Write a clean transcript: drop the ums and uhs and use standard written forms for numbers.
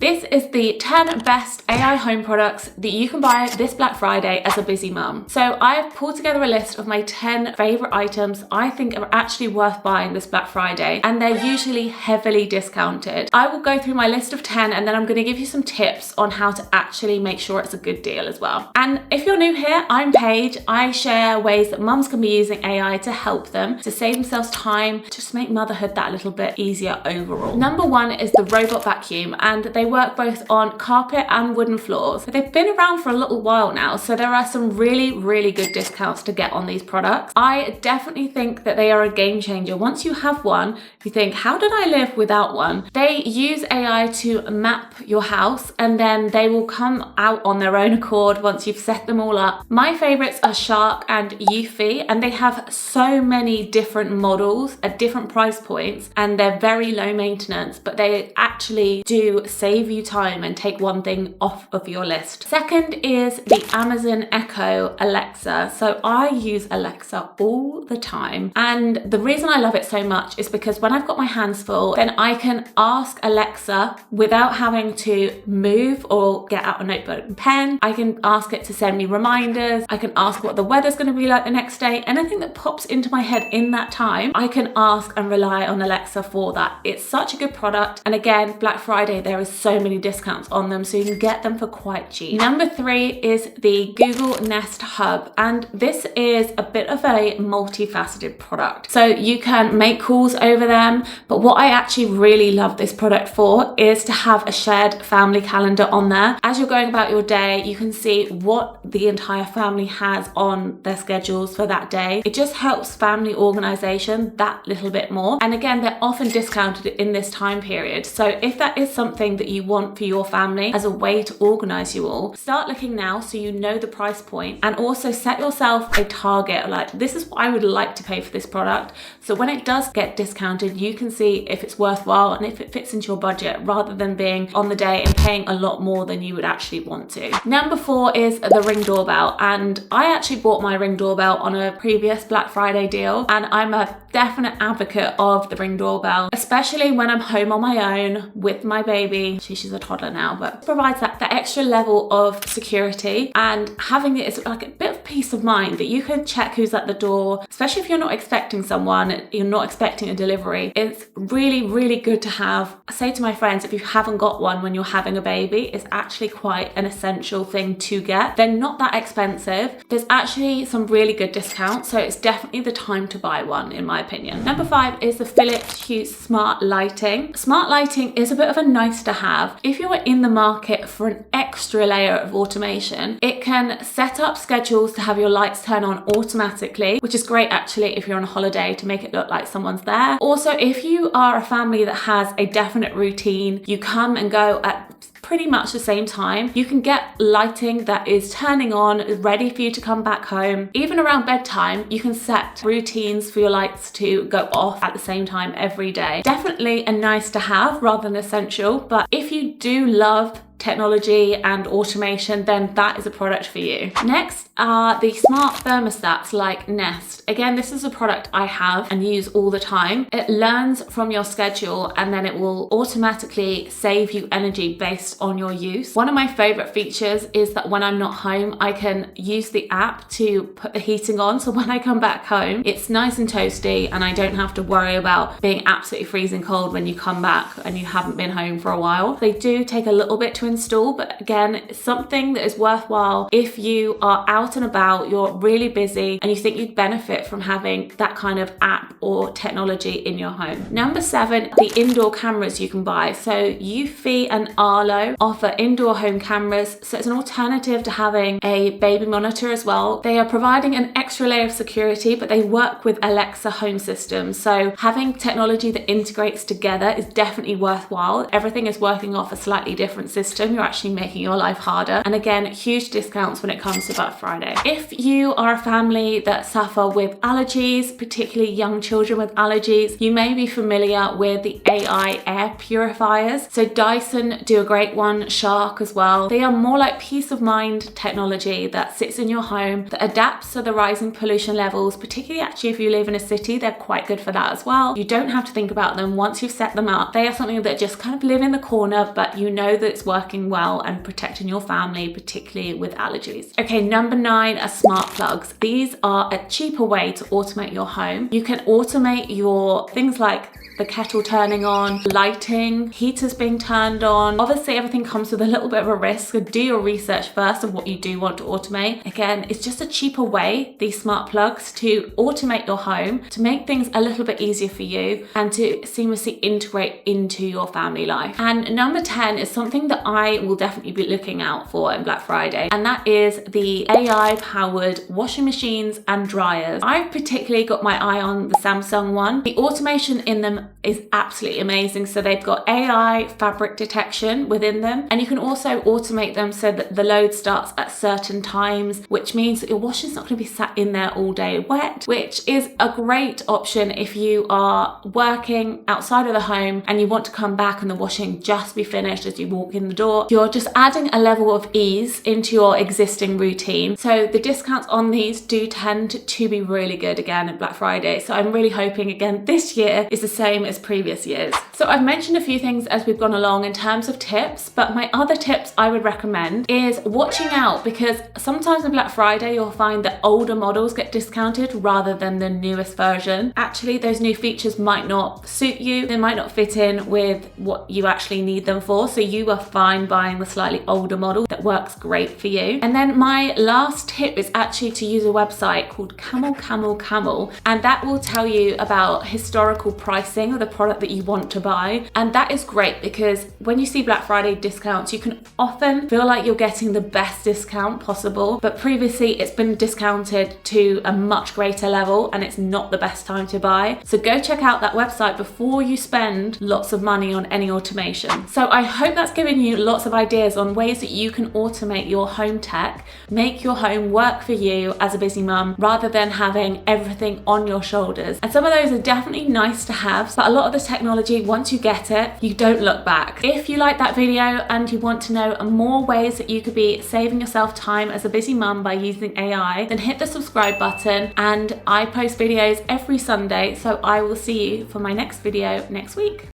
This is the 10 best AI home products that you can buy this Black Friday as a busy mum. So I've pulled together a list of my 10 favorite items I think are actually worth buying this Black Friday, and they're usually heavily discounted. I will go through my list of 10 and then I'm going to give you some tips on how to actually make sure it's a good deal as well. And if you're new here, I'm Paige. I share ways that mums can be using AI to help them, to save themselves time, just make motherhood that little bit easier overall. Number one is the robot vacuum, and they work both on carpet and wooden floors. They've been around for a little while now, so there are some really good discounts to get on these products. I definitely think that they are a game changer. Once you have one, you think, how did I live without one? They use AI to map your house and then they will come out on their own accord once you've set them all up. My favorites are Shark and Eufy, and they have so many different models at different price points, and they're very low maintenance, but they actually do save you time and take one thing off of your list. Second is the Amazon Echo Alexa. So I use Alexa all the time, and the reason I love it so much is because when I've got my hands full, then I can ask Alexa without having to move or get out a notebook and pen. I can ask it to send me reminders. I can ask what the weather's going to be like the next day. Anything that pops into my head in that time, I can ask and rely on Alexa for that. It's such a good product, and again, Black Friday, there is so many discounts on them, so you can get them for quite cheap. Number three is the Google Nest Hub, and this is a bit of a multifaceted product. So you can make calls over them, but what I actually really love this product for is to have a shared family calendar on there. As you're going about your day, you can see what the entire family has on their schedules for that day. It just helps family organization that little bit more. And again, they're often discounted in this time period. So if that is something that you want for your family as a way to organize you all, start looking now so you know the price point, and also set yourself a target, like this is what I would like to pay for this product. So when it does get discounted, you can see if it's worthwhile and if it fits into your budget, rather than being on the day and paying a lot more than you would actually want to. Number four is the Ring doorbell, and I actually bought my Ring doorbell on a previous Black Friday deal, and I'm a definite advocate of the Ring doorbell, especially when I'm home on my own with my baby. She's a toddler now, but provides that extra level of security, and having it is like a bit of peace of mind that you can check who's at the door, especially if you're not expecting someone, you're not expecting a delivery. It's really good to have. I say to my friends, if you haven't got one when you're having a baby, it's actually quite an essential thing to get. They're not that expensive. There's actually some really good discounts, so it's definitely the time to buy one in my opinion. Number five is the Philips Hue Smart Lighting. Smart lighting is a bit of a nice to have. If you're in the market for an extra layer of automation, it can set up schedules to have your lights turn on automatically, which is great actually if you're on a holiday, to make it look like someone's there. Also, if you are a family that has a definite routine, you come and go at pretty much the same time, you can get lighting that is turning on, ready for you to come back home. Even around bedtime, you can set routines for your lights to go off at the same time every day. Definitely a nice to have rather than essential, but if you do love technology and automation, then that is a product for you. Next are the smart thermostats like Nest. Again, this is a product I have and use all the time. It learns from your schedule and then it will automatically save you energy based on your use. One of my favorite features is that when I'm not home, I can use the app to put the heating on. So when I come back home, it's nice and toasty and I don't have to worry about being absolutely freezing cold when you come back and you haven't been home for a while. They do take a little bit to install, but again, it's something that is worthwhile if you are out and about, you're really busy, and you think you'd benefit from having that kind of app or technology in your home. Number seven, the indoor cameras you can buy. So Eufy and Arlo offer indoor home cameras, so it's an alternative to having a baby monitor as well. They are providing an extra layer of security, but they work with Alexa home systems. So having technology that integrates together is definitely worthwhile. Everything is working off a slightly different system, system, you're actually making your life harder. And again, huge discounts when it comes to Black Friday. If you are a family that suffer with allergies, particularly young children with allergies, you may be familiar with the AI air purifiers. So Dyson do a great one, Shark as well. They are more like peace of mind technology that sits in your home, that adapts to the rising pollution levels, particularly actually if you live in a city, they're quite good for that as well. You don't have to think about them once you've set them up. They are something that just kind of live in the corner, but you know that it's working well and protecting your family, particularly with allergies. Okay, number 9 are smart plugs. These are a cheaper way to automate your home. You can automate your things like the kettle turning on, lighting, heaters being turned on. Obviously, everything comes with a little bit of a risk, so do your research first of what you do want to automate. Again, it's just a cheaper way, these smart plugs, to automate your home, to make things a little bit easier for you and to seamlessly integrate into your family life. And number 10 is something that I will definitely be looking out for in Black Friday, and that is the AI-powered washing machines and dryers. I've particularly got my eye on the Samsung one. The automation in them is absolutely amazing. So they've got AI fabric detection within them, and you can also automate them so that the load starts at certain times, which means that your washing's not going to be sat in there all day wet, which is a great option if you are working outside of the home and you want to come back and the washing just be finished as you walk in the door. You're just adding a level of ease into your existing routine. So the discounts on these do tend to be really good again at Black Friday. So I'm really hoping again this year is the same as previous years. So I've mentioned a few things as we've gone along in terms of tips, but my other tips I would recommend is watching out, because sometimes on Black Friday you'll find that older models get discounted rather than the newest version. Actually, those new features might not suit you. They might not fit in with what you actually need them for. So you are fine buying the slightly older model that works great for you. And then my last tip is actually to use a website called Camel, and that will tell you about historical pricing of the product that you want to buy. And that is great because when you see Black Friday discounts, you can often feel like you're getting the best discount possible, but previously it's been discounted to a much greater level and it's not the best time to buy. So go check out that website before you spend lots of money on any automation. So I hope that's given you lots of ideas on ways that you can automate your home tech, make your home work for you as a busy mum rather than having everything on your shoulders. And some of those are definitely nice to have, but a lot of the technology, once you get it, you don't look back. If you like that video and you want to know more ways that you could be saving yourself time as a busy mum by using AI, then hit the subscribe button, and I post videos every Sunday, so I will see you for my next video next week.